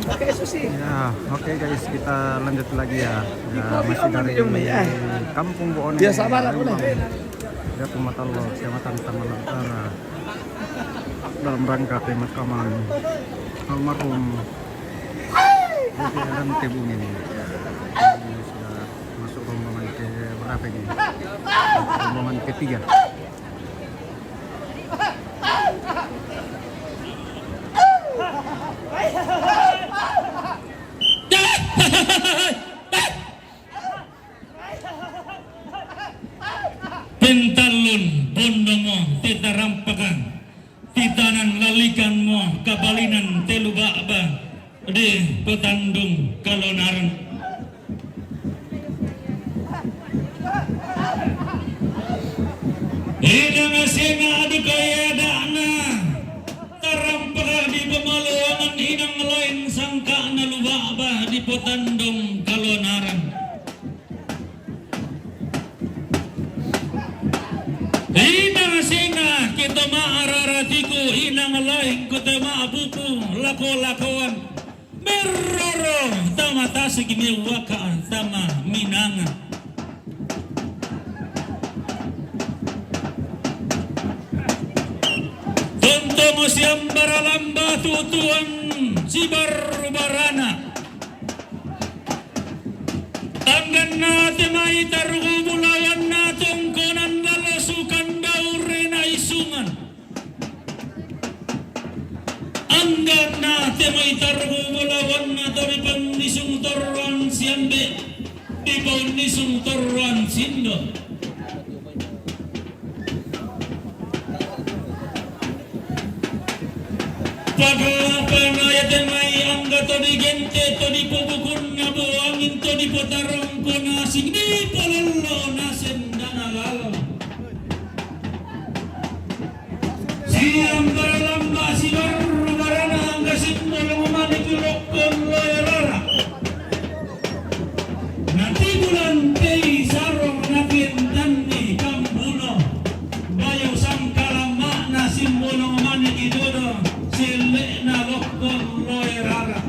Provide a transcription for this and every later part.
Ya, oke guys, kita lanjut lagi ya. Ya masih dari Kampung Boone. Biasa banget boleh. Ya Pematalo, Kecamatan Taman Utara. Dalam rangka pemakaman almarhum Adam Tebung ini. Ini sudah masuk rombongan ke berapa ini? Rombongan ketiga. Pentalun bondo mo tita rampakan titanan lalikan mo kabalinan telubaba di petandung kalonaran hidang asena adi kaya dana tarampaka di pemaluangan hidang lain sangka na lubaba di petandung kalonaran. Hinang singa kita maararatiku hinang laing kita maabuku lako-lakoan meroro tama tasig miwakaan tama minanga tonto mo siyang baralamba tutuan si barbarana tanggan natin may tarugo mulawan natong konan lalasukan daw rin ay sungan anggan natin may tarugo mulawan nato ripan nisong toruan siyambe ibaw nisong toruan sindo pag-apan ayatin may angga to di gente to di pupukun na buangin to di potarong ko na signi palalo na sendana lalo siyang baralamba si barbarana angga sindalo manikilok kon loyarara nanti bulan tei sarong nakintan ni kambuno bayo sangkalama na simbolo manikidodo sile na lokon loyarara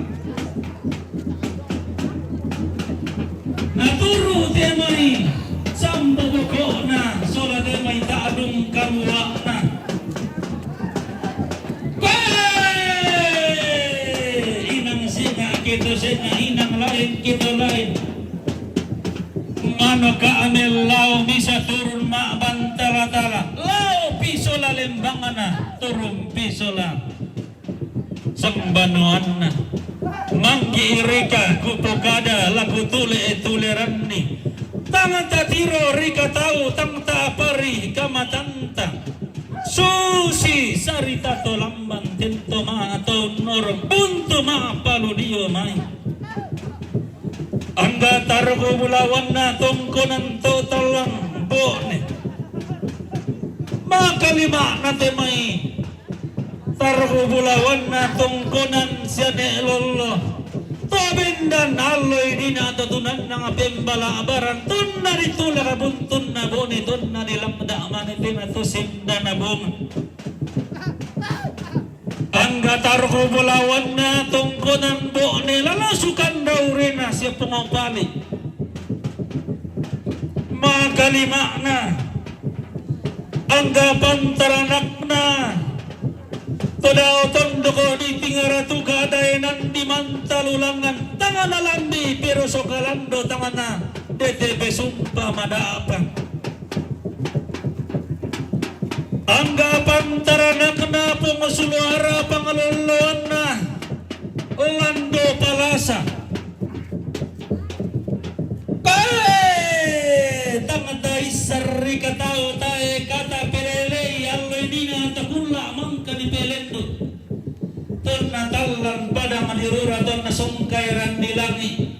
naturo temay sambo boko na sola temay taadong karuwa na inang singa kito singa inang lain kito lain mano ka anel lao bisa turun maabantala-tala lao piso la lembangan na turun piso la sambanuan na mangki irika kupokada laku tule tuleranni tangan tatiro rika tau tang tapari kamatanta susi sarita to lambang tento ma to norong punto ma palu dio mai angga targo bulawan na tongkonan to talang bone makalima na temay targo bulawan na tongkonan siya ne lolo tabindan aloy di na tatunan ng pembala abaran tun na rito lakabuntun na bone tun na nilamda manitin at sinda na bunga angga targo bulawan na tongkonan bone lalasukan daw rin na siya pumapali makalima na angga pantaranak na Todao tondo ko di tingaratu kaday nandi mantalulangan tangan na landi pero sokalando tangan na DTP sumpa madapang angga pantaranak na pumusuluara pangaluluan na Lando Palasa tangan tayo sari katao tayo kata pelele aloy dina takula mangka di pelendo ton natalang pada manirura ton nasungkairan dilangi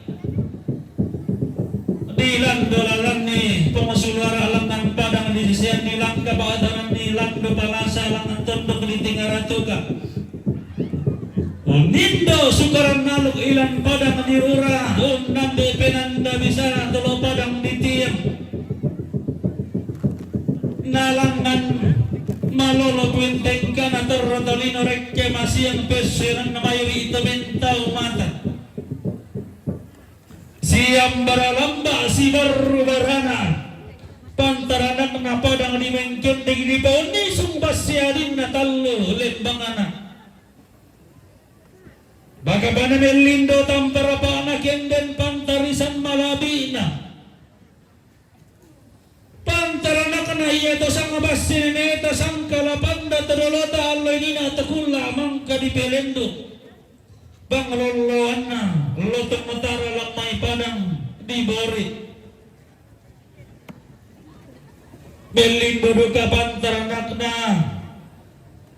dilando lalani pemasulara alam ng padang di sisian nilang kabadanan ni Lando Palasa lang ang tondok di tingaratuka nindo sukaran nalog ilan padang manirura nambe penanda bisa tulo padang ditiyang nalangan malolo puinteng ka na torrotolino recche masiyang peseran na mayo itamenta umata Diam baralamba si baru barana pantaranak na padang di mengken di pauni sumbas siadin na talo lembangana bagaimana melindo tampara panak yang dan pantarisan malabina pantaranak na iya to sang basin neta sang kalapanda tadolota alloy nina takula mangka di pelendo bangloloan na lotong matara lamay padang di bori melindo duka pantaranak na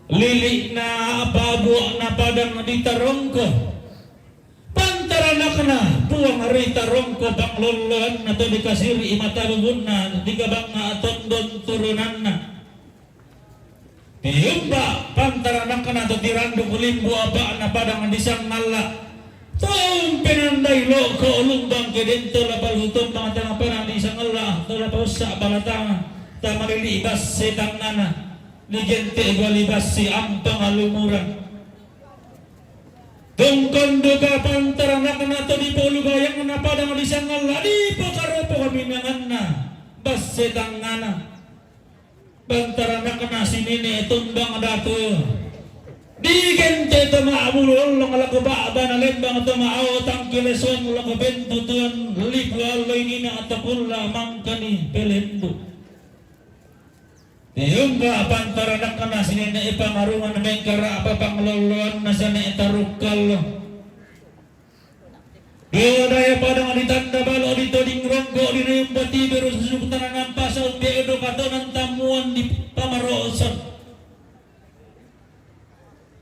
lili na babu na padang di tarongko pantaranak na puang hari tarongko bangloloan na to di kasiri imatalubun na di kabang na atondon turunan na Himba pantaranak na to tirando kulimbo aba na padang disang mala Tong pinanday lo ko lumbang kedento la palutong mga tanga parang disang Allah to la pausa balatang ta malilibas si tangana ni gente walibas si ampang alumuran Tungkondo ka pantaranak na to di polugayang na padang disang Allah di pakaropo kami na bas si tangana Pantaranak na sinini tumbang datu di gente tamaabulol lang alakaba na lembang tamaaw tangkileson lang bento tuan lipualoy ni na atapulla mangkani pelendo Tiyumba pantaranak na sinini ipangarungan mengkara apa pangloloan na sana itarukal Daya padang ditanda balo dito ding ronggo di nayong bati pero susukutan ng pasaw bedo kato ng tamuan di pamarosan.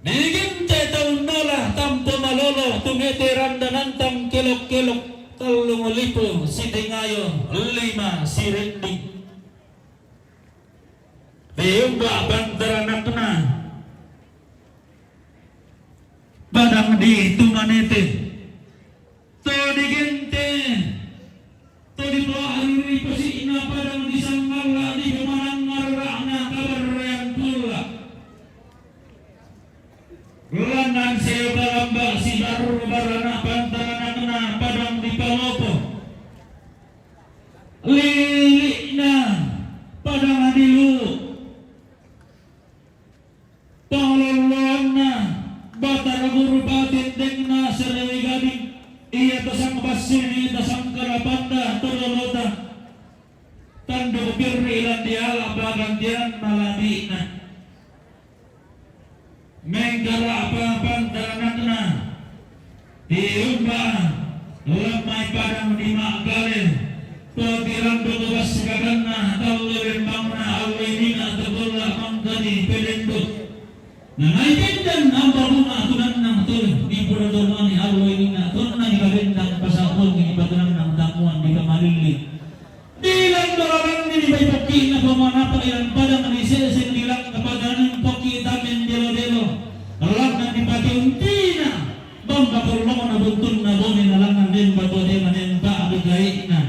Diginte taon nola tampo malolo tumitiran dan tam kilok-kilok talong lipo si tingayo lima si rendi. Diyumba bantaranak na padang di tumanete. Todi gente, todi pelari pasi ina padang di sanggala di kemanang ngarana kabaryan pula. Gelandang sewa lamba si baru barana pantaran na padang di palopo. Lili na padang adilu. Pangloloan na batara guru batin deng na selewi gading. Iya tasang basin, iya tasang kalapanda, tololota tando pirri ilan diala bagantian malabina menggala apa pantaranak na diumba lamay padang di makgalin totirang dulubas kagana talurin bangna awinina tabulla mangkani pelendut Nangaitindan ang baruna tunan ng tul di puradormani awinina tunay kabindang pasapol ng ibaganan ng damuan di kamalili Dilang barang ni may poki na pamanapa ilan padang ni sesing dilang kapadanan poki tamin delo-delo alam na di pati untina bamba kurulong na buntun na bumi na lang ang din bato di manenta abigay na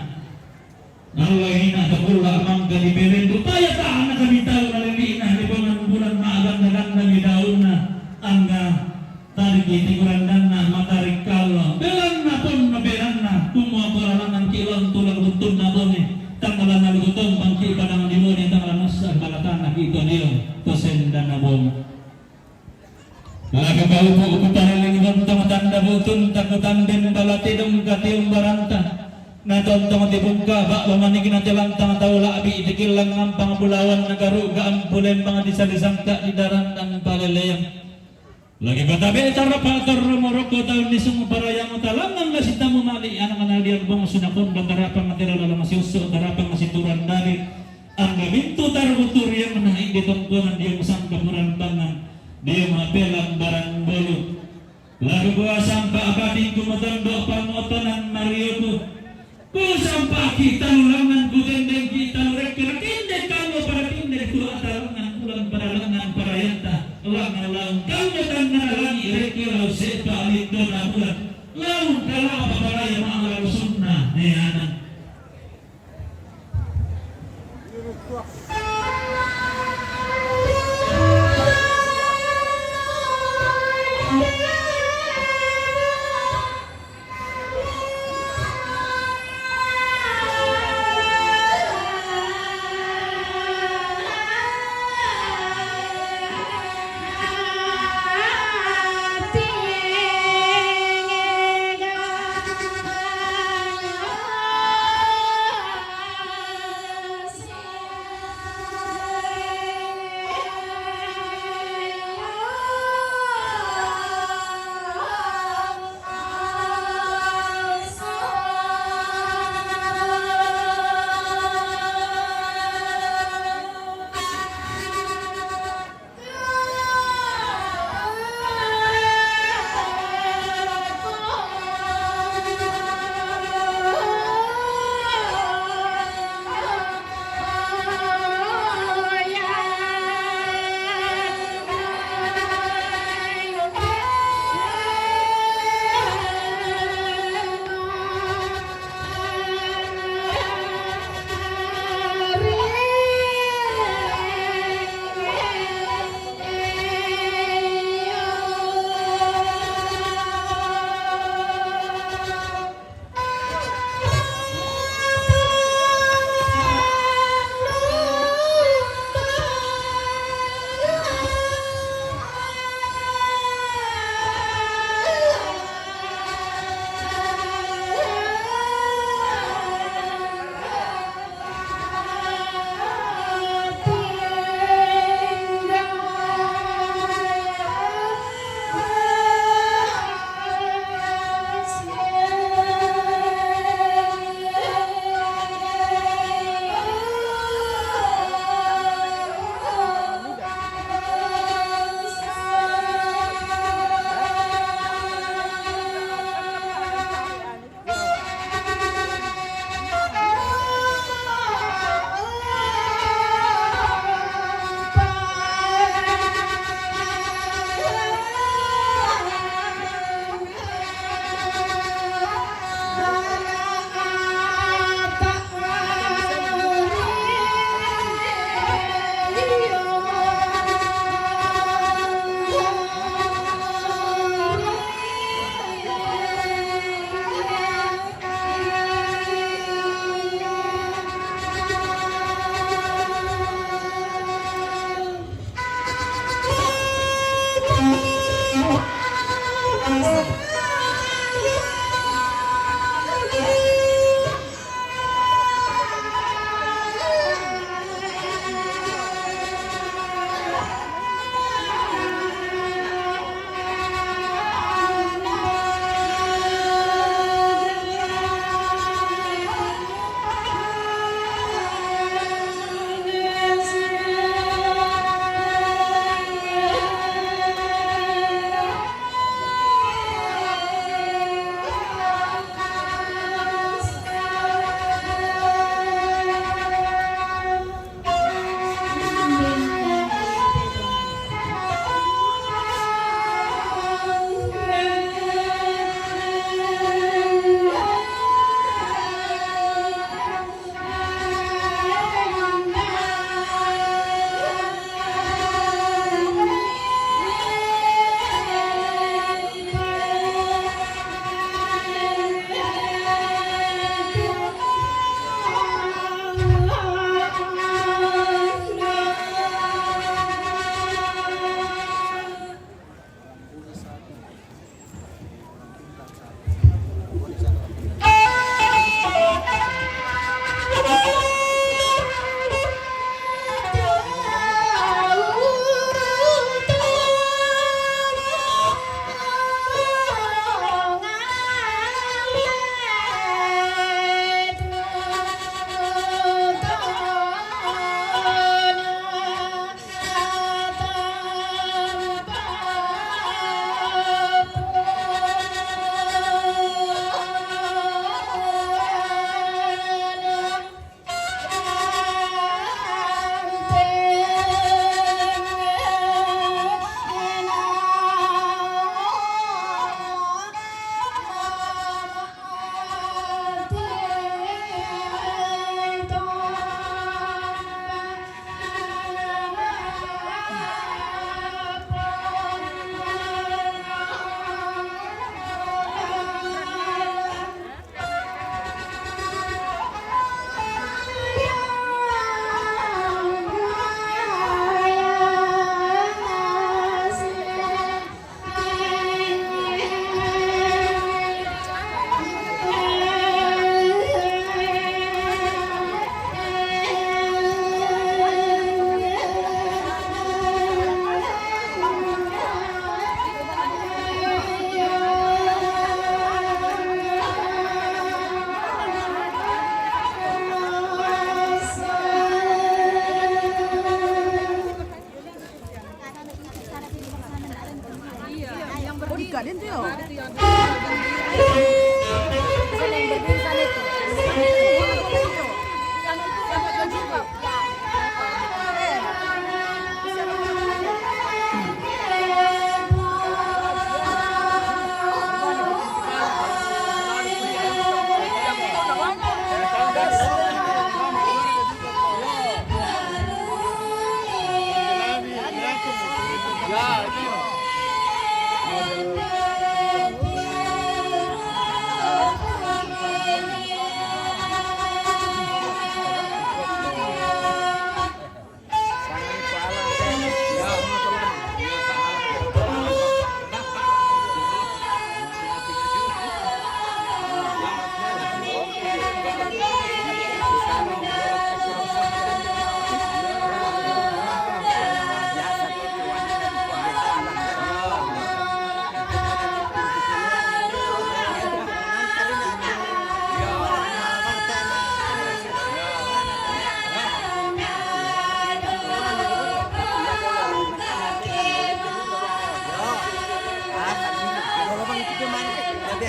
Nalawin na kapula amang kalibirin Dutaya taan na kami tao na lili na Libangan bulan maagang na midaon na Ang tarik itigurandan na matarik kalo Belan na pun na belan na Tumuha para lang ang kilon tulang buntun na doon Tanggalan na lugutong pangkil pa ng limon Tanggalan sa balatan na kito niyo Tosenda na bom Nalagabaw po uputan na lingkong Tamatanda butun takutan din balatidong kationg baranta na tontong tibungka ba pamanigin ang tilantang tawla abi itikil lang ang pangabulawan na garuga ang pulen mga disalisang ka di daran ang palilayang lagi batabi tarapator rumoroko taon nisong parayang talangan lasita mo mali anak kanalian bong sunakon batarapang matira lalang masyuso darapang masituran dari ang gaminto tarutur yang menaik di tongkongan dia musang kemurantangan dia mapelang barang bolu lagu buasang paabading kumatondo pangotonan Marioku Kusang pagi talulangan kutendeng kita lurek kerakindek kamu para kindek ku atalangan ulang para lengan para yanta ulang kamu tangan lagi reki lau sepa alindona bulan laun kala apa para yang ma'alau sunnah neanan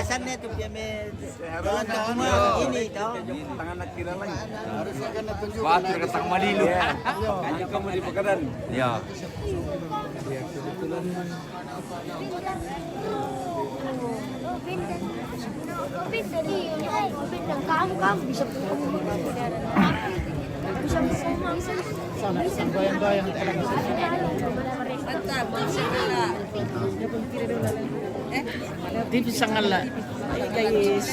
kesannya tuh dia jalan ke rumah ini toh. Tangan nak kira lagi. Harusnya kan tunjuk. Batur ke Tang Madilu. Kanjeng kamu di Pegadan. Ya. Kamu bisa Bayang-bayang. Di pisang ala. Guys.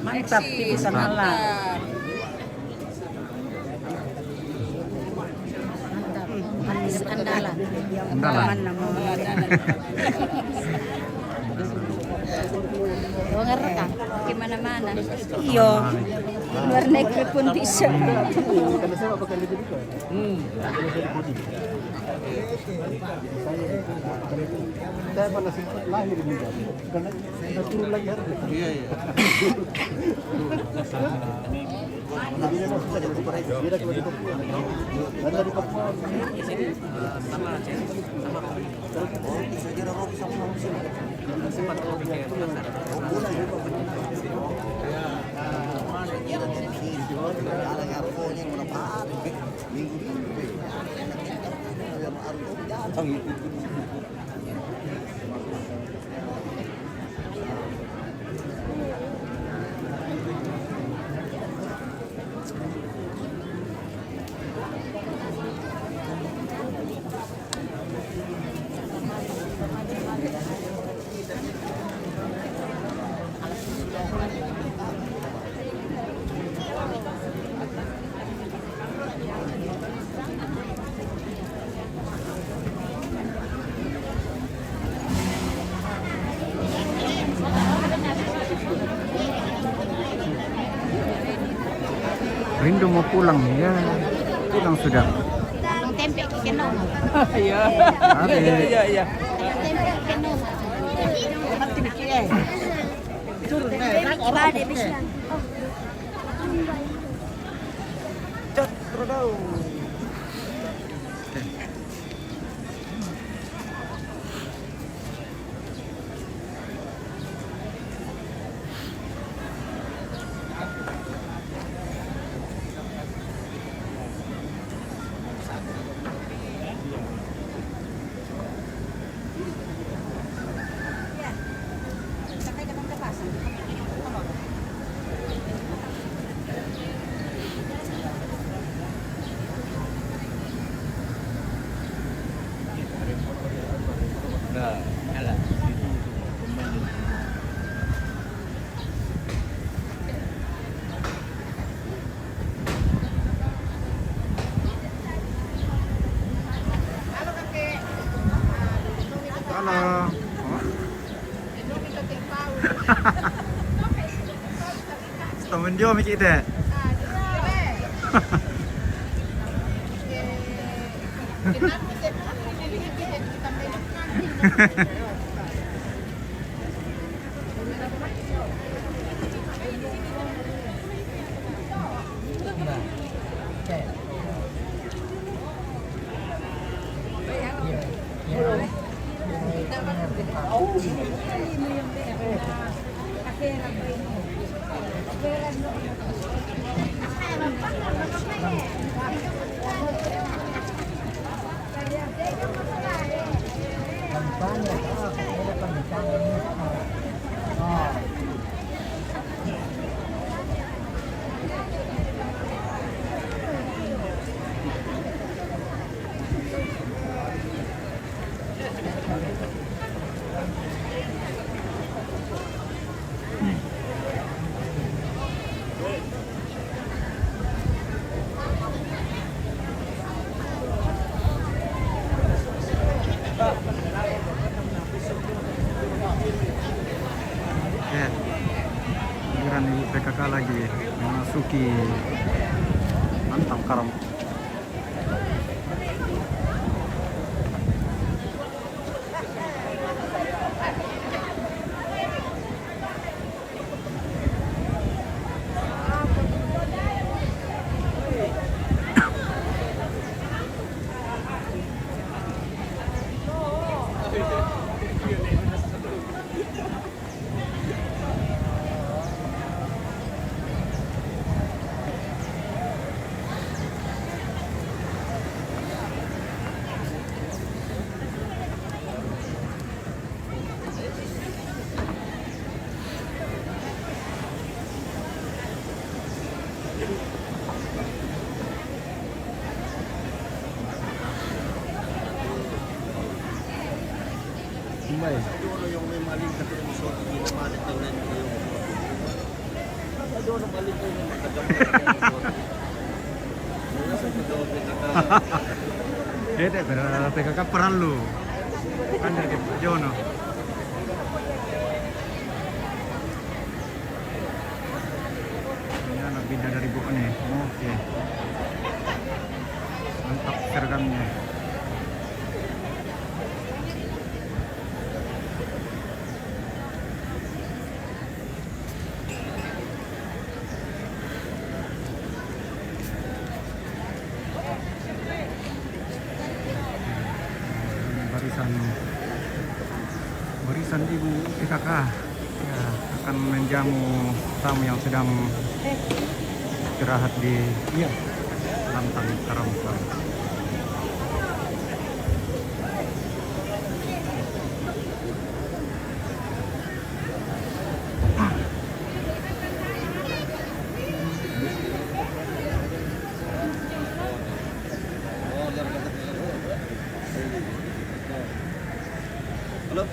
Mantap di pisang ala. manis andalan. Andalan. Dengar kan? Gimana-mana. Iyo. Luar negeri pun bisa. Saya pada sempat lahir di Bali. Karena saya turun lagi harus. Iya. Jadinya masuk saja di Papua. Dia kalau di Papua. Dan dari Papua sama saya kira Rocky sama sini. Sempat Rocky kayak rindu mau pulang ya, pulang sudah. Tempe keno. Iya. Iya. Tempe keno. Nanti bikin turun Orang ada bisa. Cot rodau. Halo. Temen dia mikir deh. Ya, giliran ibu PKK lagi memasuki mantap karam. bay. Doon yung may maling katulong sa ginamalit ng nandiyo. Doon ang maling ko yung magkagamit. Nasa doon Ede pero PKK perlu. Kan dari Pak Jono. Ini anak pindah dari buku nih. Oke. Mantap seragamnya. Barisan ibu PKK ya, akan menjamu tamu yang sedang istirahat di lantang Karamsang. Halo.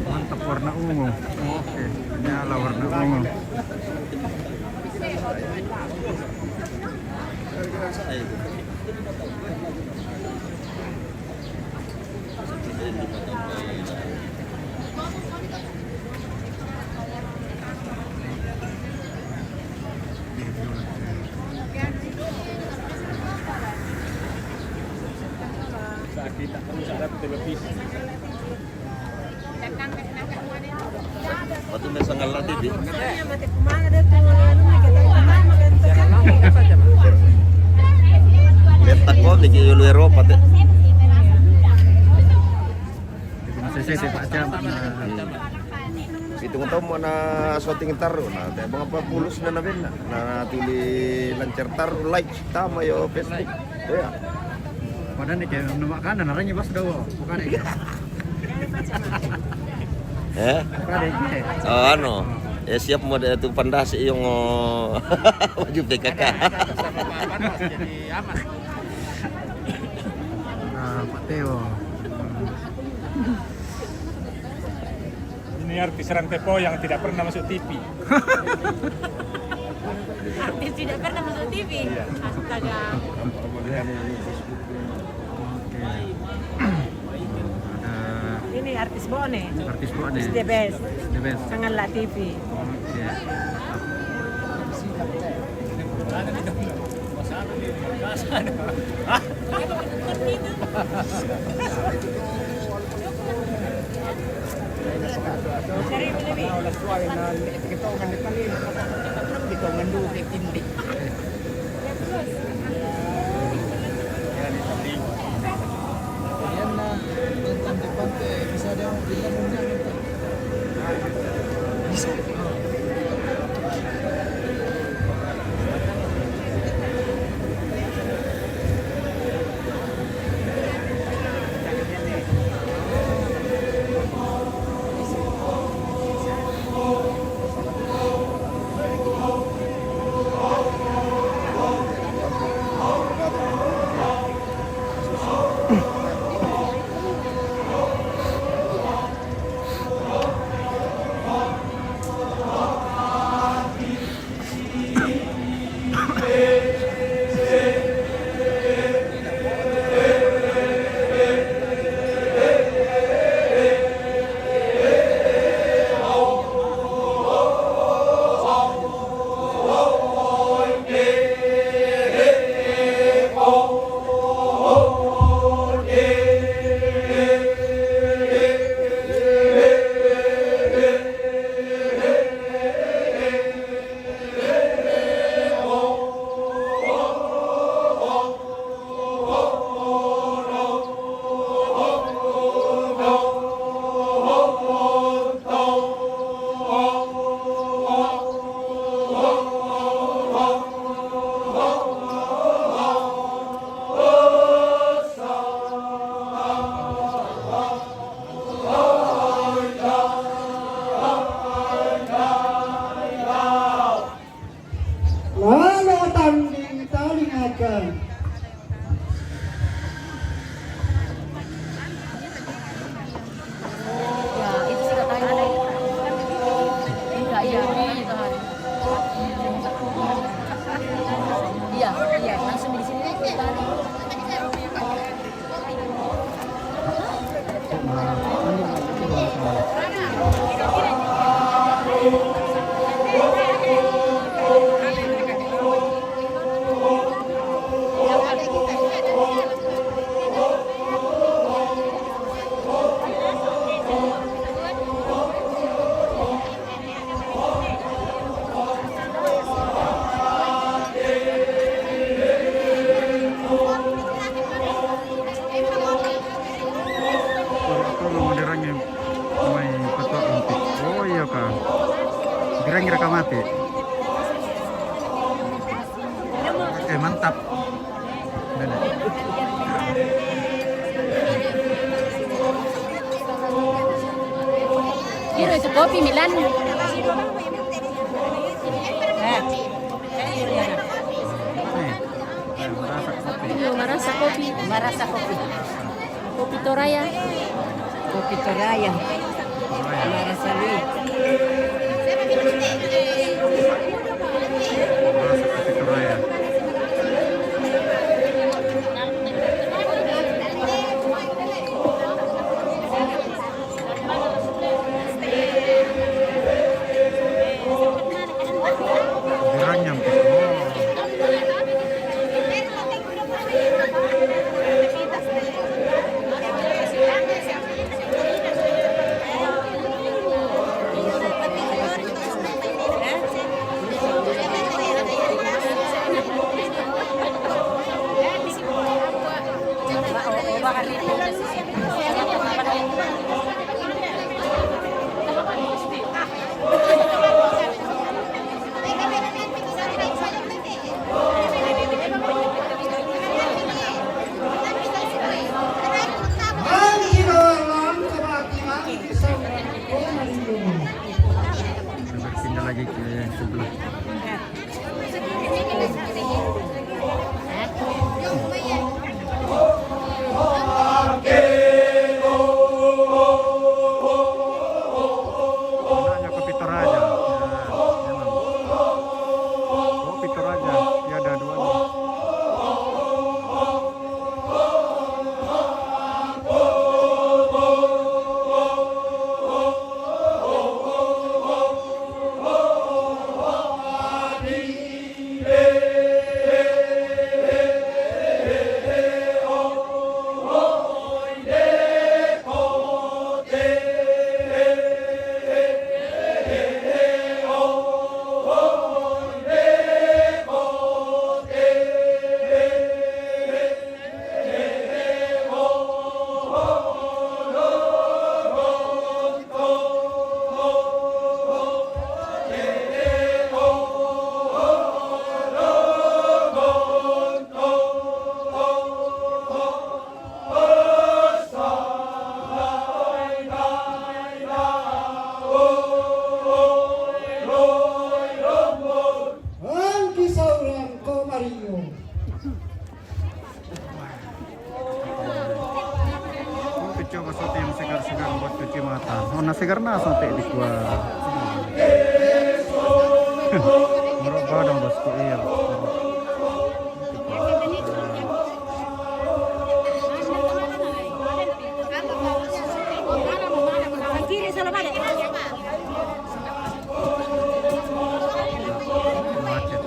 Mantap warna ungu. Oke, nyala warna ungu. Kita perlu sadap televisi. Waktu mesa ngalah di. Letak kok di Yulu Eropa teh. Masih Pak Jam. Itu tahu mana shooting taruh nah teh mga papulus na nabin na tuli lancar taruh like tama yo Facebook. Ya. Padahal nih kayak makanan naranya pas daw. Bukan ini. Bukan ini. Oh ano. Ya siap mau itu pandasi yung baju PKK. Jadi aman. Nah, Pak Teo. Ini artis Rantepo yang tidak pernah masuk TV. Artis tidak pernah masuk TV. Astaga. Ini artis Bone. Artis Bone. Is the best. The best. Sangat La TV. Oke. Sari lebih. Oke, mantap. Benar. Giro itu kopi Milan. Merasa kopi. Marasa kopi. Kopi Toraya. Kopi Toraya. Marasali. Merasa kopi Toraya. Diranyam gitu. Berpindah lagi ke sebelah. Namanya kopi Toraja. Ya, memang. Kopi Toraja, ya ada dua. Coba soto yang segar-segar buat cuci mata. Oh, nasi segar sampai di gua. Merubah dong bosku, iya. Kiri selalu balik. Macet.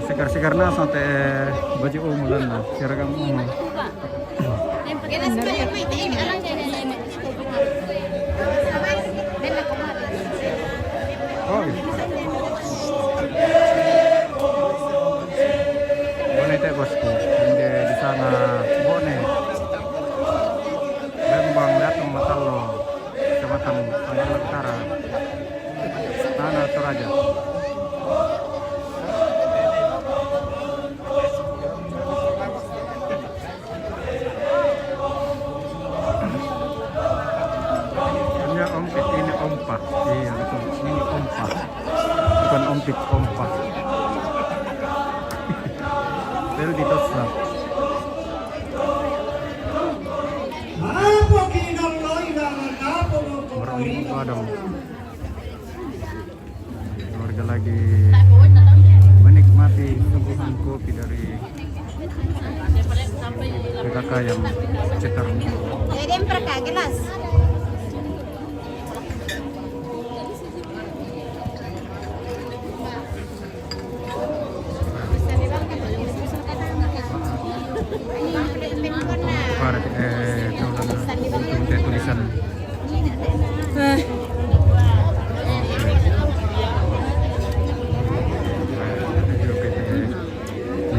Segar-segar sampai baju umulan lah, seragam umum. Oh, boleh teh bosku, di sana boleh. Lembang Datang Matalo, Kecamatan Pangandaran Utara, Tanah Toraja. Ompit ini ompa, iya betul, ini ompa, bukan ompit, ompa. Bel di tosa. Meroni padang. Keluarga lagi menikmati suguhan kopi dari PKK yang cetar. Jadi mereka gelas. Tulisan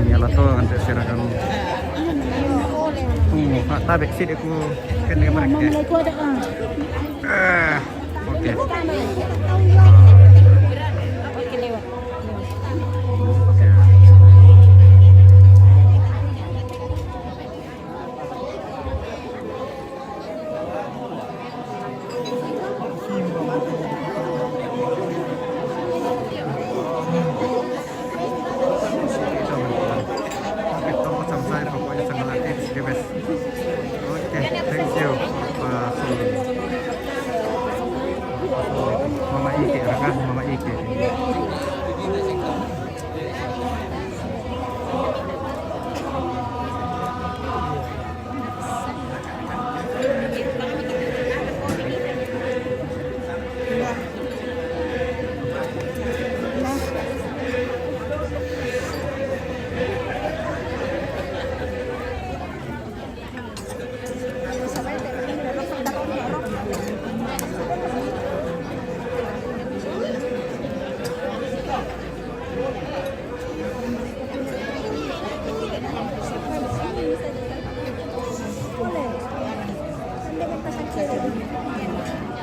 nyala to ante seragam tabek sih aku kan mereka oke Oke. Oke, lewat. Itu pesan saya pokoknya sangat aktif, guys. Oke, thank you. Pak Sultan. Mama Ike, rekan Mama Ike.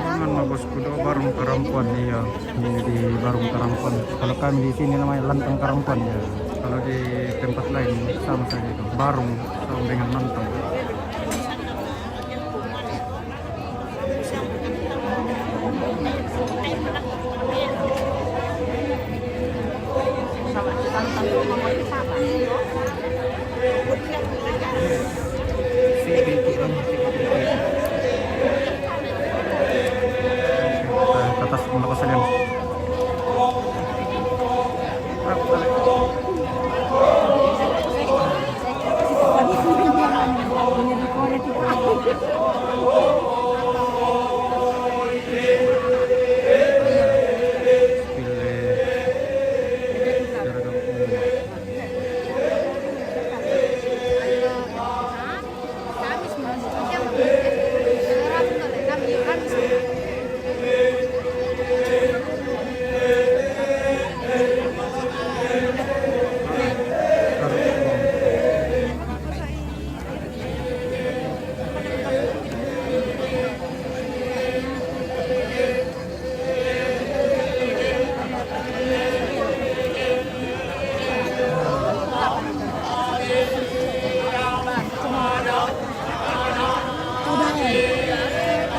Jangan mabos kudo Barong Karampuan ya. Ini di Barong Karampuan. Kalau kami di sini namanya Lantang Karampuan ya. Kalau di tempat lain sama saja itu. Barong sama dengan Lantang. Ke atas melakukan sekalian.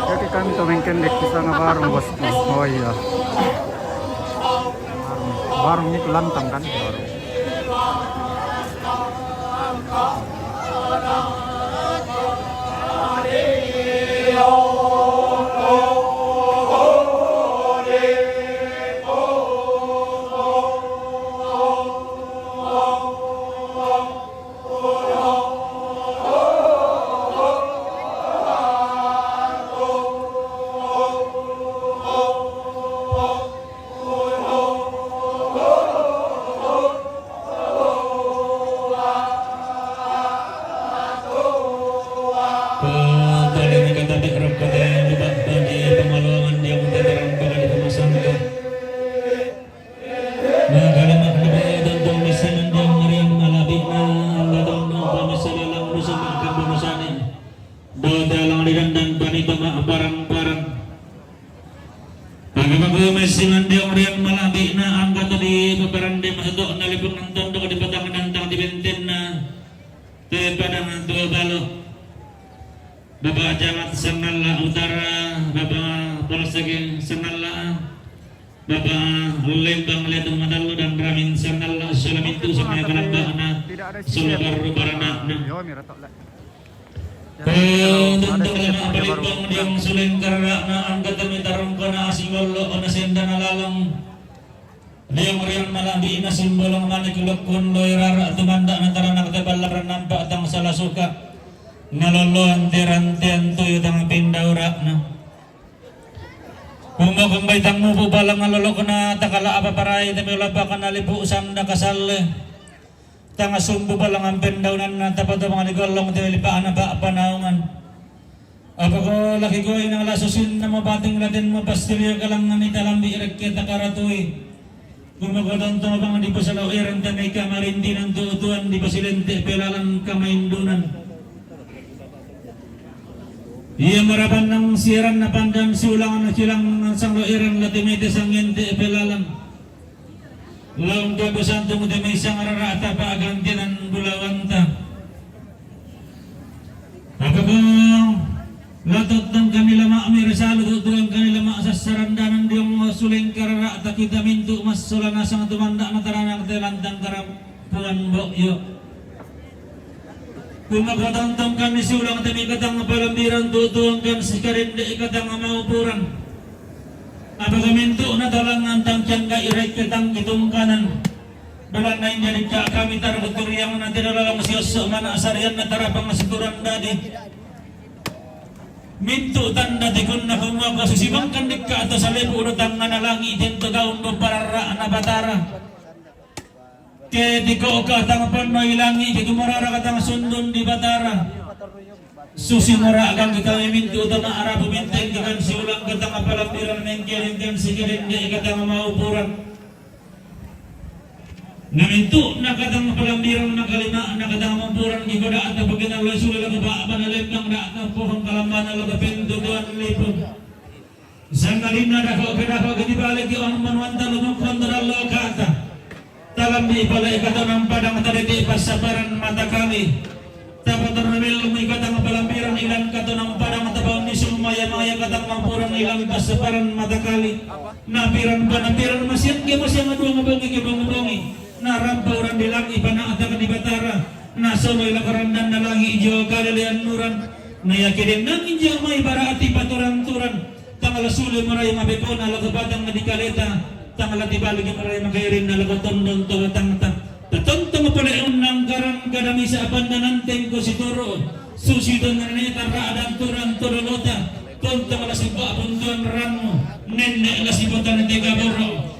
Jadi kami tumingkin di kisah Barong bos. Oh iya. Barong itu Lantang kan? Barong. Bapak Camat Sernalla Utara, Bapak Polsek Sernalla, Bapak Lembang Liatung Madalu dan Ramin Sernalla Sulamintu sama Kalambana Sulabar Barana. Tentang lama Balimbang yang Suleng Karana Angkatan Mitarong Kana Asingolo Ona Sendana Lalang Liang Rian Malabi Ina Simbolong Manikulok Kundoy Rara Tumanda Natara Naktabalaran Nampak Tang Salah Suka Naloloan tirantian tuyo tang pindaura na kumbay tang mupo palang nalolo ko na takala apa paray tami ulaba ka nalibu sanda kasal tanga sumbu palang ang pendaunan na tapato mga ligolong tilipaan na ba panaungan apa ko laki ko inang lasusin na mabating latin mo pastilya ka lang nga nitalambi irakita karatuy kumagodong to mga di pa sa lauiran tanay kamarindi ng tuutuan di pa silente pelalang kamaindunan Ia marapan ng siran na pandang sulang na silang ng sangloiran na timite sang hindi pelalan. Laong gabasan tungo di may isang rarata pa agantinan bulawanta. Ako kung latot ng kanila maami resalo tutulang kanila maasasarandanan diyong suling kararata kita mintu mas sulanasang tumanda mataranang telantang karapuan bokyo. Kung magkatangtangkan ni sulang tami katang palambiran tutuangkan si karindi katang maupuran. Apakah mintu na talang ngantang tiyangga iray katang itong kanan. Dalang na injalit ka kami taraguturiang na tinalalang siyoso mana asarian na tarapang nasituran dadi. Mintu tanda di kun na kumwa susibang kandik ka ato sa lepo urutang nga nalangi dito gaun mo parara na batara. Kaya di ko katang panoy langi di kumarara katang sundon di batara. Susimura agang kita mintu utama arabu binteng kan siulang katang apalambiran mengkirin kan sikirin di katang maupuran. Namintu na katang palambiran na kalima na katang mampuran ikoda at napaginang lasula na kabaaban na lempang na at pohong kalamban na lagapendo doon lipon. Isang kalina na ko kinako ganibalik yung manuanta lumukon na lokata. Talam di pala ikato ng padang tariti pasaparan mata kami. Tapos termil umikatang palambiran ilan kato ng padang tabaw ni sumaya-maya katang mampuran ilan pasaparan mata kali. Napiran masyan masyan aduang mabongi kibang-mabongi. Narampaw ran dilang ipana atakan di batara nasomoy lakarandan na langi ijo kalalian nuran nayakirin nang injo may baraati paturan-turan tangala sulo maray mabekon ala kabatang medikaleta tangala tibalig maray magairin na lagatondon to tangta tatonto mo pala yung nangkarang kadami sa apandananteng ko si Turo susidon na nita raadang turan turulota kung tangala si Babunduan Ranmo nenne lasibutan ng Tigaboro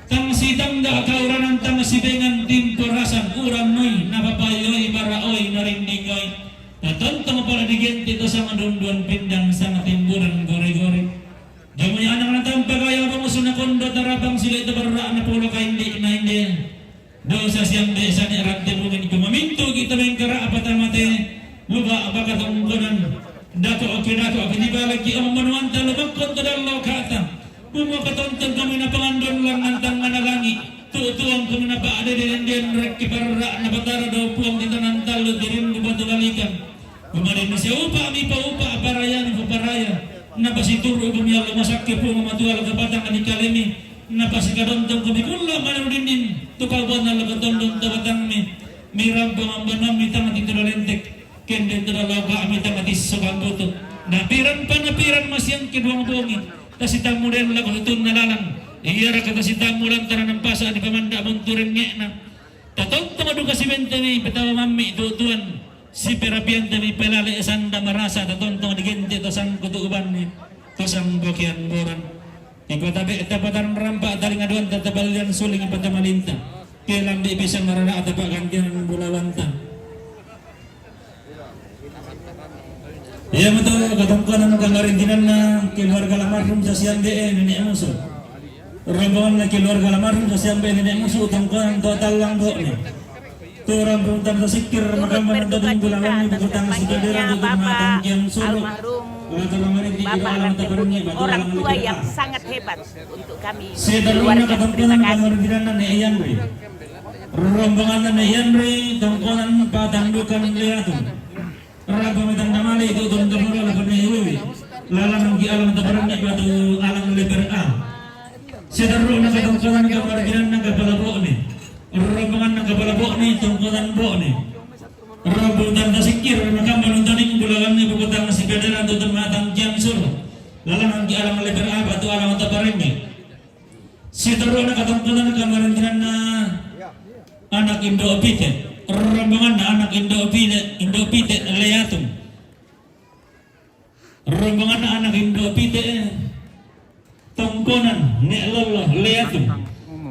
tang sidang da kauran tang sidengan tim kurasan uran noy napapayoy baraoy narindingoy taton tang pala digente to sa madunduan pindang sa timburan gore-gore jamoy anak na tang pagaya pa mo sunakondo tarapang sila ito barra na pulo ka hindi na hindi dosa siyang desa ni rante mungkin kumaminto kita may kara apatamate luba apakatong kunan dato ako dibalik ki ang manuan talubag konto dalaw kata Pumakatonton kami na pangandon lang ng tanga na langi. Tutuang kami na paada din rek kibarra na batara daw puang dito ng talo dirin bubado balikan. Kumarin na siya upa, mi pa upa, aparaya ni paparaya. Napasituro kami ang lumasakya po mamatual kabatang anikalemi. Napasikadontong kami kula manang din tukaw ba na lagatondon tabatang mi. Mirang pangambana mi tanga dito lentek. Kende terlalu kami tanga disokang buto. Napiran masyang kiduang bongi. Kasitang mulan lagu hutun nalalang iya ra kasitang mulan taranang pasa di pamanda bunturin ngek na tatong tamadu kasimenta ni petawa mami tutuan si perapian tami pelale sanda marasa tatong digente to sang kutuban ni to sang bokian boran iko tabi tapatan rampa daling aduan tatabalian suling ipatamalinta kelam di bisa marana atapa gantian bulawanta. Iya betul, ketangkuan ng kamarindinan na keluarga almarhum sa siyang nenek musuh. Rombongan na keluarga almarhum sa siyang nenek musuh, tangkuan total lang do ni. Turang puntan sa sikir makamman ng dadong bulangan ni bukutang si Dadera untuk matang kiam suruh. Bapak orang tua yang sangat hebat untuk kami. Keluarga ketangkuan ng kamarindinan na Iyan Ri. Rombongan na Iyan Ri, tangkuan patangdukan lihatun. Raga mitang damali itu turun-turun lakukan iwi lalang ang gialang tabaran ni batu alang leber A sederro na katungkulan ng kamarginan ng kapalabo ni rombongan ng kapalabo ni tungkulan bo ni robutan tasikir makaman taning bulawan ni bukutang si Gadera tutun matang kiam sur lalang ang gialang leber A batu alang tabaran ni sederro na katungkulan ng kamarginan na anak Indo Opite rombongan anak Indo Pite Leatum rombongan anak Indo Pite tongkonan ne lolo Leatum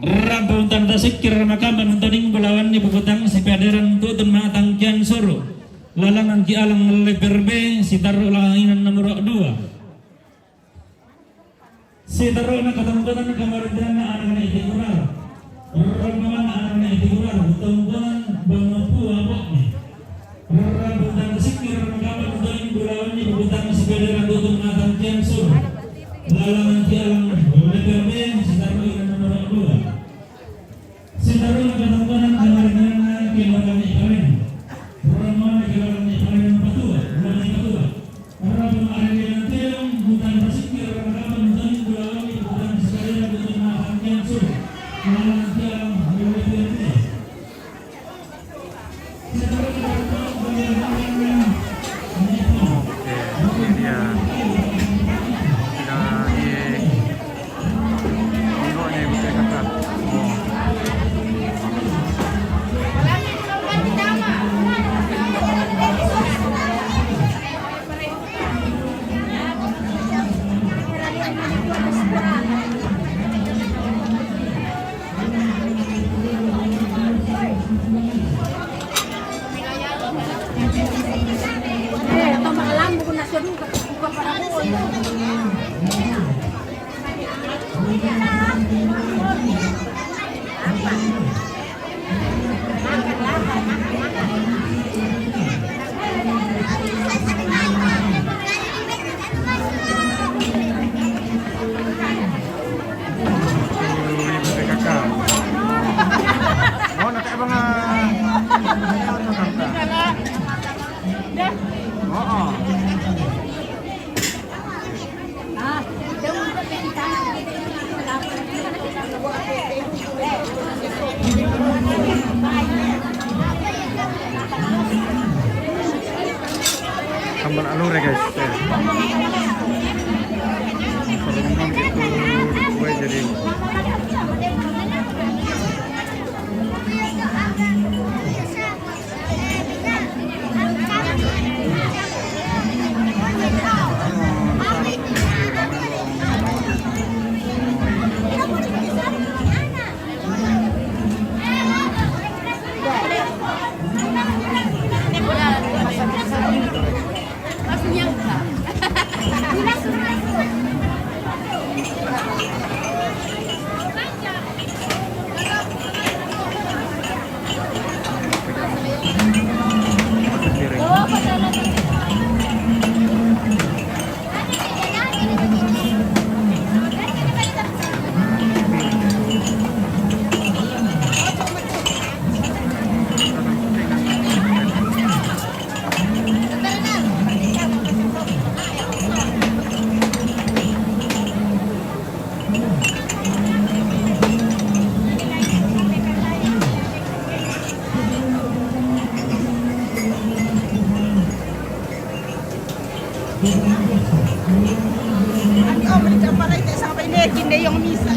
rambung tanda sikir makaman taning bulawan ni bukutang si Paderan tutun matang kian suru lalangan ki alang leberbe si taruh langinan nomor 2 si taruh na katongkonan kamarindinan na anak itikural rombongan anak itikural tongkonan bangku abok ni. Rambutan sikir makaman doing bulawan ni bukutang si Gadera sore guys. Kalau memang itu gue jadi sampai naikin deh yung misa.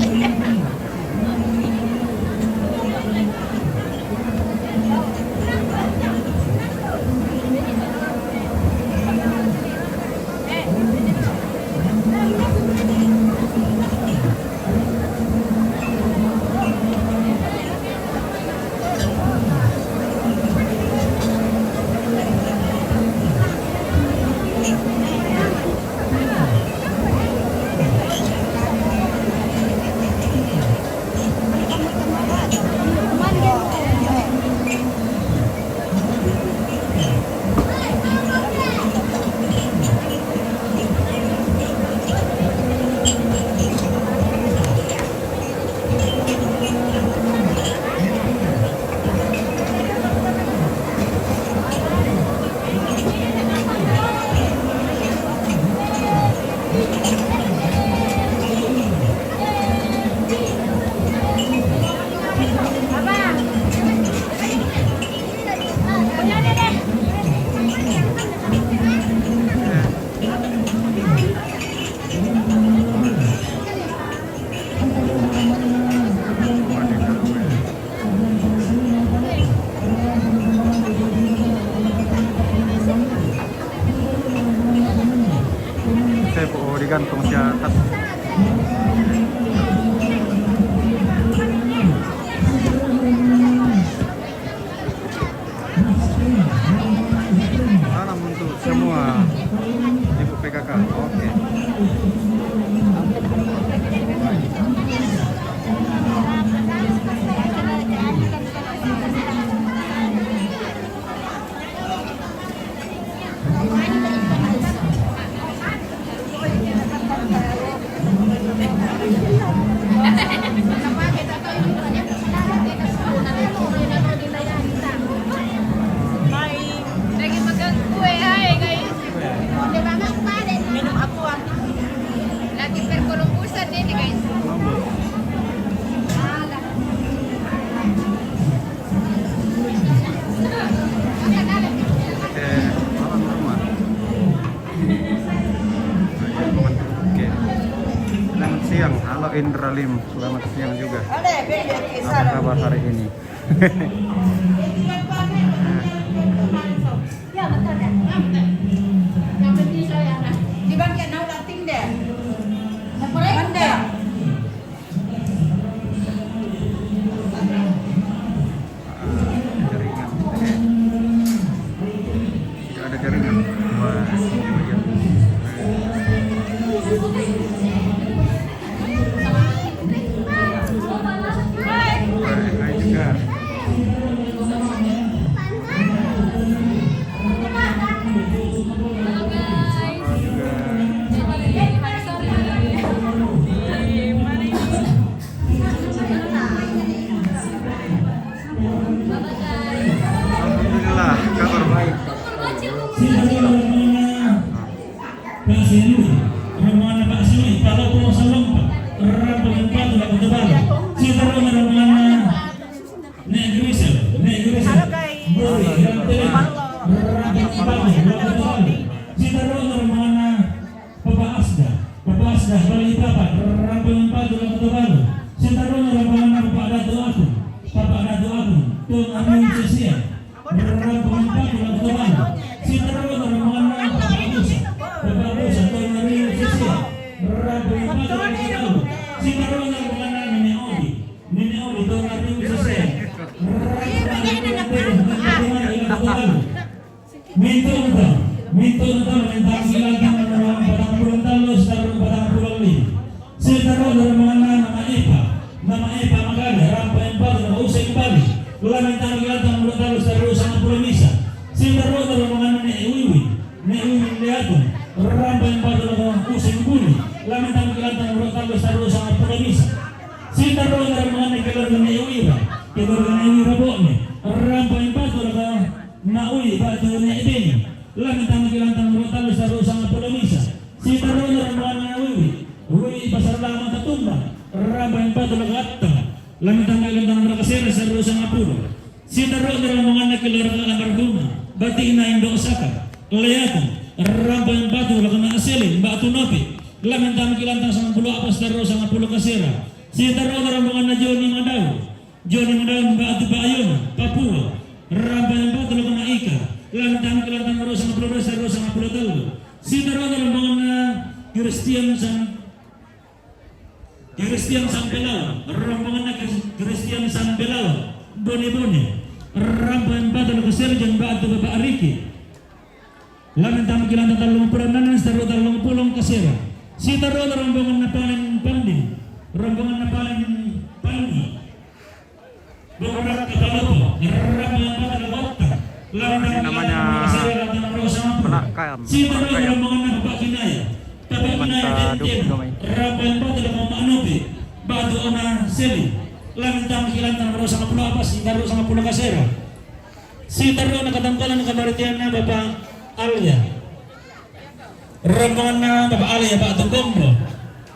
digantung di atas. Salam untuk semua ibu PKK. Oke. Lagi makan kue, hai guys. Minum aqua. Lagi perkolombusan ini guys. Malam rumah. Oke. Selamat siang, halo Indra Lim. Selamat siang juga. Apa kabar hari ini? Jaringan. Tidak ada jaringan. Wah, ini Hai juga. Alhamdulillah, kabar baik. Halo guys. ito ang ating sasaya. Minto na to, mentang ilang ng mga batang pulang talos, tarong batang pulang li. Sita ro ng mga maipa magana, rampa yung bago na usay kembali. Lamentang ilang ng pulang talos, tarong sa mga pulang misa. Sita ro ng mga naiuwi liaton, rampa yung bago na usay kembali. Lamentang ilang ng pulang talos, tarong sa mga pulang misa. Sita ro ng mga nagkalang na naiuwi ba? Kaya ro na naiuwi rabo niya. Rampa yung bago na nauwi ba ito na ibini. Lamentang nagilantang rotalo sa rusang pulamisa. Si Tarona ang mga nauwi. Uwi pasar lamang tatumba. Rambay ang pato nag-atta. Lamentang nagilantang rakasera sa rusang apulo. Si Tarona ang mga nakilarang ang marguma. Batiin na yung doosaka. Layatan. Rambay ang pato nag-aasilin. Bato nopi. Lamentang nagilantang sa pulo apas sa rusang apulo kasera. Si Tarona ang mga na Johnny Madaw bato ba ayon. Papua. Rambay ang pato nag-aika. Lantang Rosa Flores Rosa Apollo. Si Tarona ng mga Christian San Pelao, rambangan na Christian San Pelao, Boni, rambangan ba ng Sergeant ba at Baba Ariki. Lantang kilang talong peranan sa talong pulong kasera. Si Tarona rambangan na paling panding, rambangan na paling pandi. Bukrak kapalo, rambangan ba ng Bota. Ini namanya penakaian. Manta dukung gamay. Si Taro nakatangkalan ng kamaritian na Bapak Alia. Rambangan na Bapak Alia Pak Tungkombo.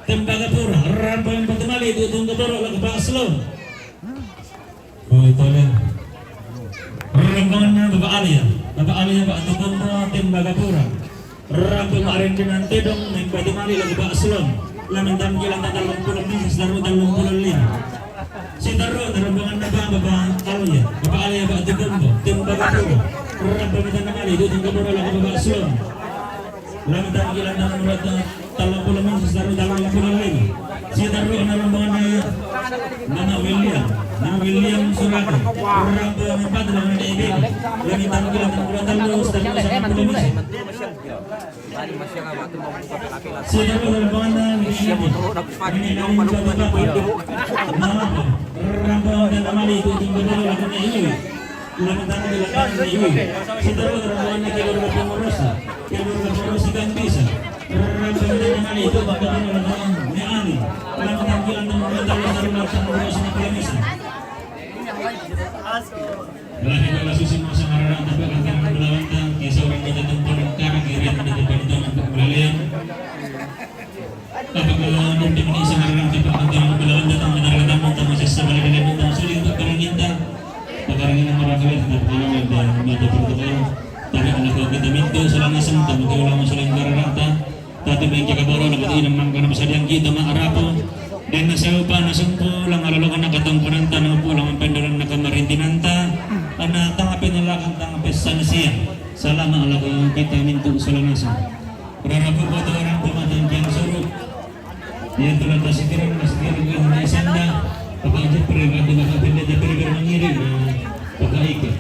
Tembagapura. Rambangan Patumali itu Tunggapura lagu Pak Aslon. Oh itu lah. Rambangan na Bapak Alia Pak Tungkombo Tembagapura. Rambangan marin dengan Tedong Neng Patumali lagu Pak Aslon. Lamentang kilang tatalong pulang bisnis daru talong pulang lima. Si Taro rambangan na Bapak Alia Pak Tungkombo Tembagapura. Rambangan na mali itu Tunggapura lagu Pak Aslon. Lamentang kilang talong pulang bisnis daru talong pulang lima. Si Taro na rambangan na William Suraka. Orang berempat dalam DIB. Lamentang kilang talong sa pulang bisnis. Si Taro na rambangan na rambangan na mali itu Tunggapura lagu DIB. Lamentang kilang DIB. Si Taro na rambangan na Kilurga Pemorosa Gambisa. Rambangan na mali itu Tunggapura lagu Neani. Lamentang kilang talong sa Pemorosa. Lagi kalau susi masa marah tapi akan melawantang kisah orang kita tempat karena kirian di depan itu untuk kembalian. Apabila nanti menisa marah tapi akan melawantang tentang menarik tamu masih sebalik dengan tentang sulit untuk kita. Sekarang ini marah kalian tidak perlu dan mata protokol. Tapi anak kita minta selama sentuh mungkin ulama selain karena tapi bengkak kaboro dapat inam karena bisa diang kita marapo. Dan nasaupa nasumpo lang alalokan na katungpunanta ng pulang ang pendulang na kamarintinanta ana tangapin na lakang tangapis sa nasiya salama alako kita minto sa lanasa rarapo po ito orang pumatang kiyang surut yan tulad na sitirin ko na isanda pagkajit peribad na makapinda na peribad mangirig na pagkaikot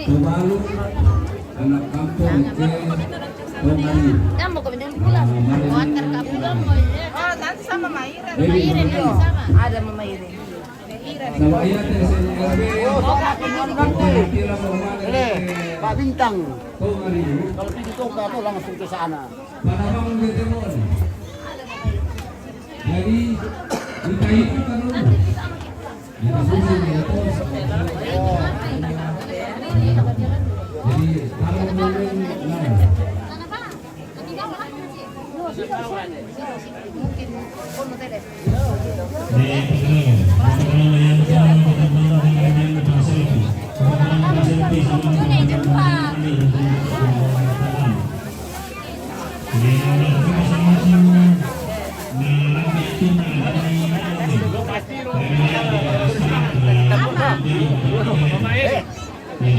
Tumalu anak kampung ke Kamu kami dulu pulang. Water ka pulang mo. Oh, nanti sama Maira. Mairin na sama. Ada Mama Irin. Ini Pak Bintang. Kalau pergi tongga tuh langsung ke sana. Jadi dikaitkan dulu. Jadi kalau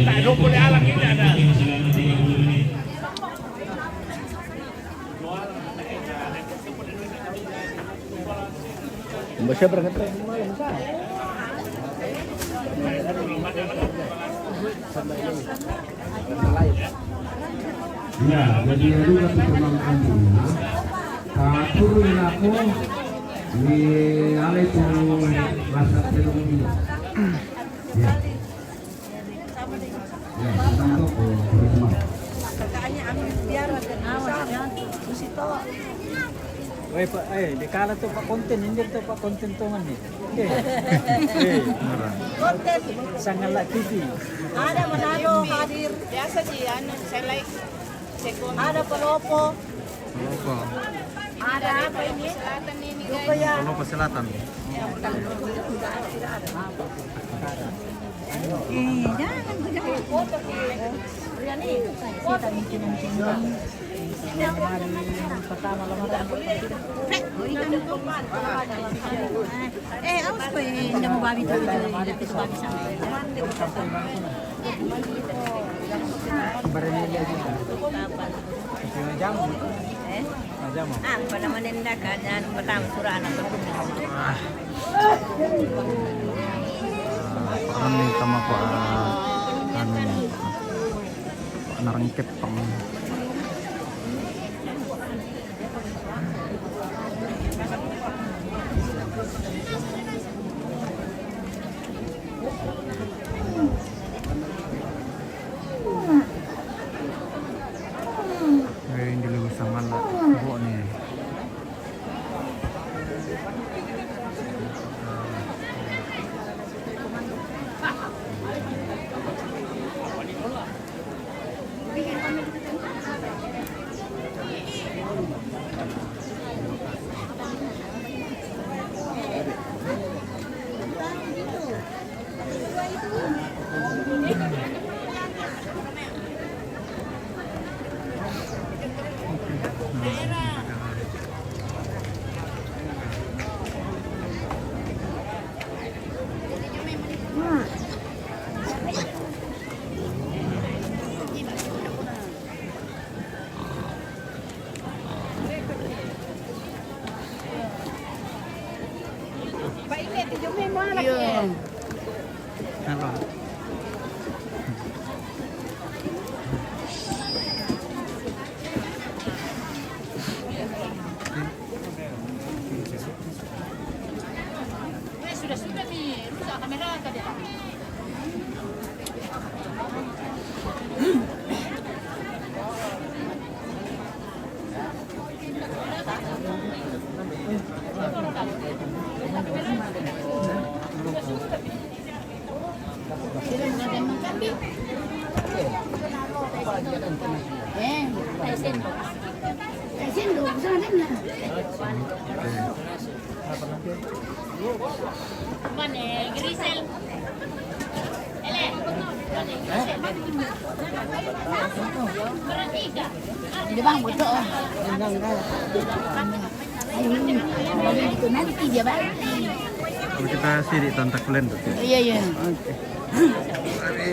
Tak lupa di alam ini ada. Mbak berangkat ya, jadi juga tukang kamu. Katurin aku di alai tu rasa terumi. Ya. Ya, tentang toko bersama. Kakaknya ambil biar Weh Pak, di kala tuh Pak konten, hindi tuh Pak konten tungan nih. konten. Sangat TV. Ada Manado hadir. Biasa sih ano, saya like second. Ada Palopo. Lopo. Ada apa ini? Selatan ini guys. Kaya Lopo Selatan. jangan jangan foto Rian nih. Foto Pertama lamaran aku. awas pa hindi mo babi to dito sa babi sa Barangnya juga. Jamu. Jamu. Pada menenda keadaan pertama surah anak Kami sama Pak anu narangkep pang. Hindi luwes ang mala buo niya. Painit, yung may mga laki. Ano? Sudah nih, rusak kamera tadi. Mana Grisel? Ele. Bertiga. Di bang betul. Itu nanti dia bang. Kalau kita sih di Tantak Kulen tuh. Iya iya. Oke. Ada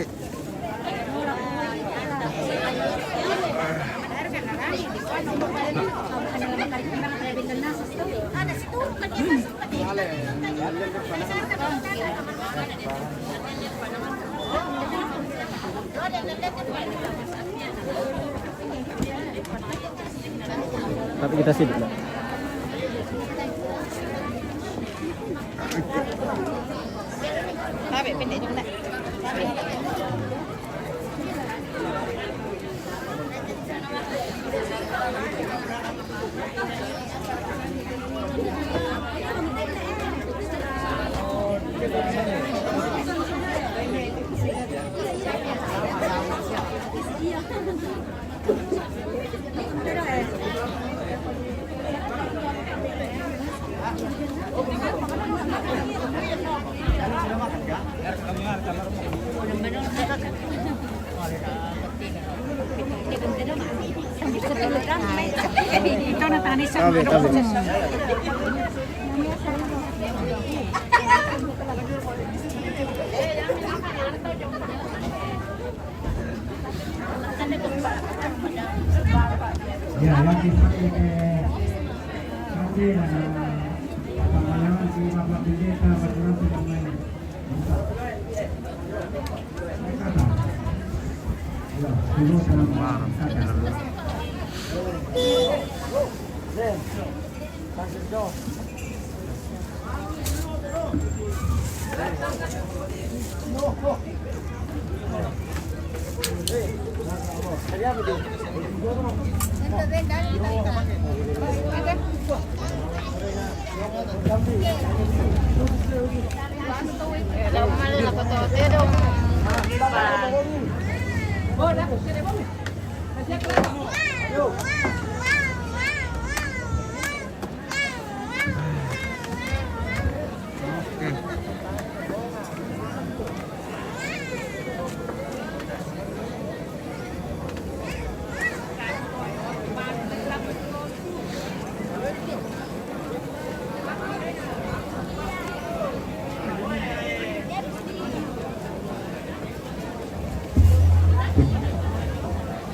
Tapi kita sidik lah. Tapi pendek juga. Ikaw na tanis sa Ya, lagi pakai nanti pangalangan di Bapak Pendeta Baturan sedang main. Ya, dulu sama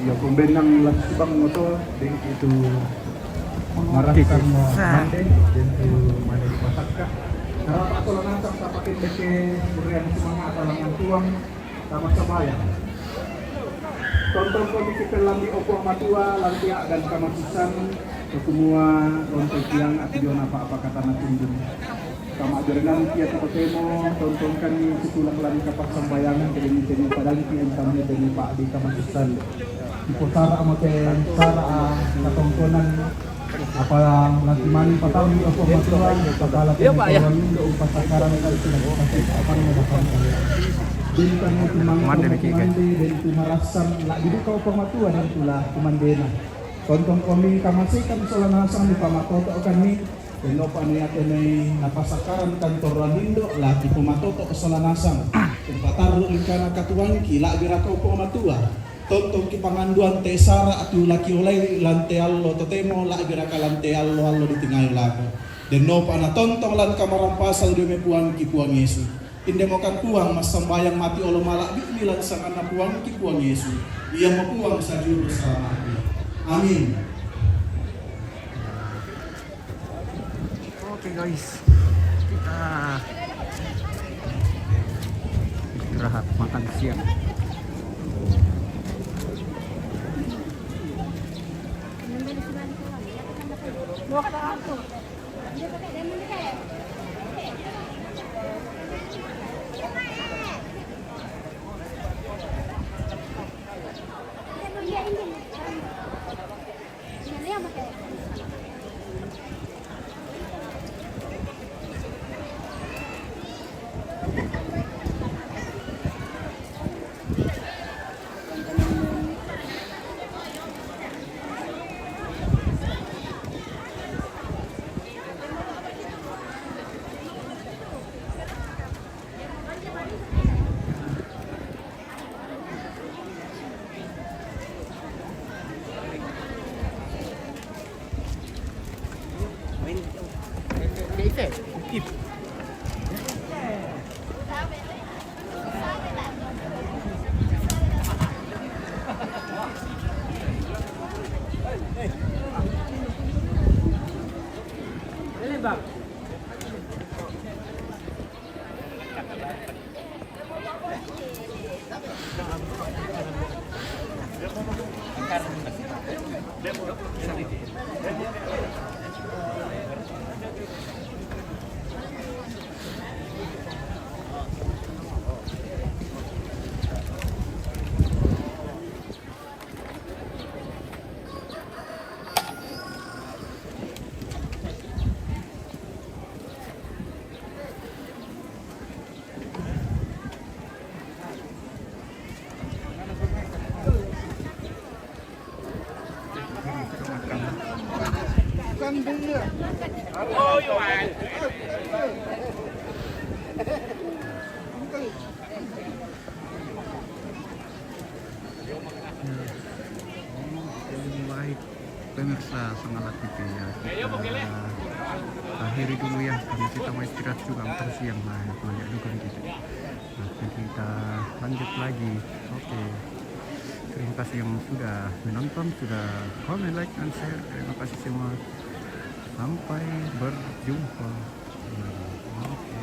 ya pembenang laksibang motor di itu marahkan mande dan itu mande di pasakka harap aku lanang tak pakai beke berian semangat alangan tuang sama sabaya tonton komisi film di Opo Matua Lantia dan Kamasusan semua tonton tiang atau apa kata natundun kama ajaran tiap temo tontonkan ni setulang lari kapak sambayangan ke demi temu padang tiang kami demi Pak di Kamasusan di Potara amaten Sara katongkonan apa lagi mani patau di Opo Matua kepala pengelolaan untuk pasakaran kali itu apa namanya Dintan itu mandi dan itu marasan lah jadi kau Matua dan itulah kumandena tonton kami kamasi kan soal nasang di pamatoto kan ni Penopa niya kenay napasakaran kantor Ranindo lagi pamatoto soal nasang tempataro ingkana katuan kila gira kau Matua tonton ki panganduan tesara atu laki olay lante allo totemo la gira ka lante allo di tingay lago den no pa na tonton lan kamarampasal de me puang ki puang Yesus inde mo kan puang mas sambayang mati olo malak bilan sang anak puang ki puang Yesus ia mapuang sa juru selamat amin. Oke guys, kita istirahat makan siang. Baik pemirsa Sengalat TV ya, kita akhiri dulu ya karena kita mau istirahat juga makan siang. Nah banyak juga gitu. Nanti kita lanjut lagi. Oke, terima kasih yang sudah menonton, sudah comment, like, dan share. Terima kasih semua, sampai berjumpa. Oke.